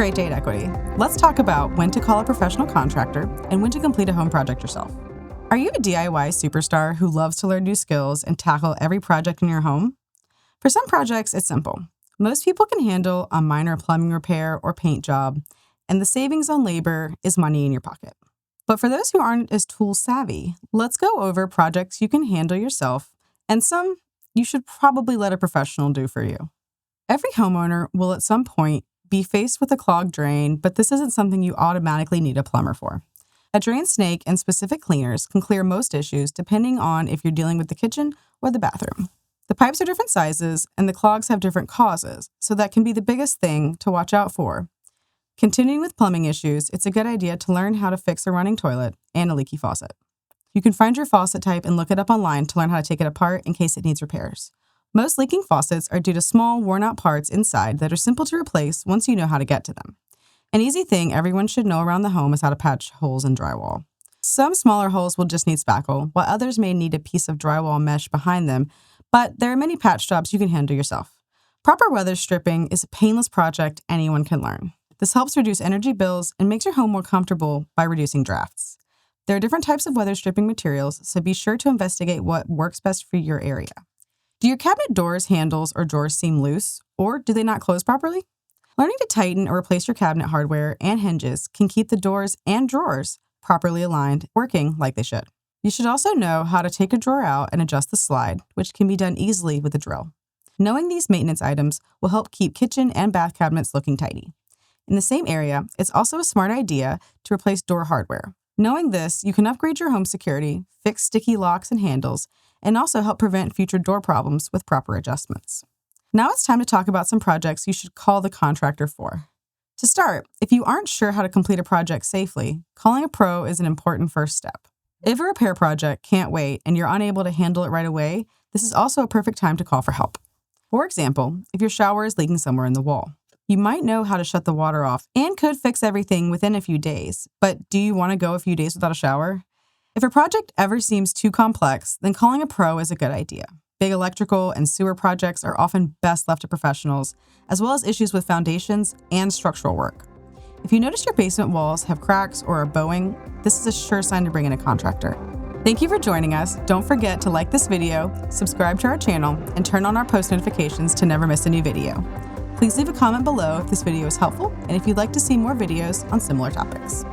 great day at Equity. Let's talk about when to call a professional contractor and when to complete a home project yourself. Are you a DIY superstar who loves to learn new skills and tackle every project in your home? For some projects, it's simple. Most people can handle a minor plumbing repair or paint job, and the savings on labor is money in your pocket. But for those who aren't as tool savvy, let's go over projects you can handle yourself and some you should probably let a professional do for you. Every homeowner will at some point be faced with a clogged drain, but this isn't something you automatically need a plumber for. A drain snake and specific cleaners can clear most issues depending on if you're dealing with the kitchen or the bathroom. The pipes are different sizes and the clogs have different causes, so that can be the biggest thing to watch out for. Continuing with plumbing issues, it's a good idea to learn how to fix a running toilet and a leaky faucet. You can find your faucet type and look it up online to learn how to take it apart in case it needs repairs. Most leaking faucets are due to small, worn-out parts inside that are simple to replace once you know how to get to them. An easy thing everyone should know around the home is how to patch holes in drywall. Some smaller holes will just need spackle, while others may need a piece of drywall mesh behind them, but there are many patch jobs you can handle yourself. Proper weather stripping is a painless project anyone can learn. This helps reduce energy bills and makes your home more comfortable by reducing drafts. There are different types of weather stripping materials, so be sure to investigate what works best for your area. Do your cabinet doors, handles, or drawers seem loose, or do they not close properly? Learning to tighten or replace your cabinet hardware and hinges can keep the doors and drawers properly aligned, working like they should. You should also know how to take a drawer out and adjust the slide, which can be done easily with a drill. Knowing these maintenance items will help keep kitchen and bath cabinets looking tidy. In the same area, it's also a smart idea to replace door hardware. Knowing this, you can upgrade your home security, fix sticky locks and handles, and also help prevent future door problems with proper adjustments. Now it's time to talk about some projects you should call the contractor for. To start, if you aren't sure how to complete a project safely, calling a pro is an important first step. If a repair project can't wait and you're unable to handle it right away, this is also a perfect time to call for help. For example, if your shower is leaking somewhere in the wall, you might know how to shut the water off and could fix everything within a few days, but do you want to go a few days without a shower? If a project ever seems too complex, then calling a pro is a good idea. Big electrical and sewer projects are often best left to professionals, as well as issues with foundations and structural work. If you notice your basement walls have cracks or are bowing, this is a sure sign to bring in a contractor. Thank you for joining us. Don't forget to like this video, subscribe to our channel, and turn on our post notifications to never miss a new video. Please leave a comment below if this video is helpful and if you'd like to see more videos on similar topics.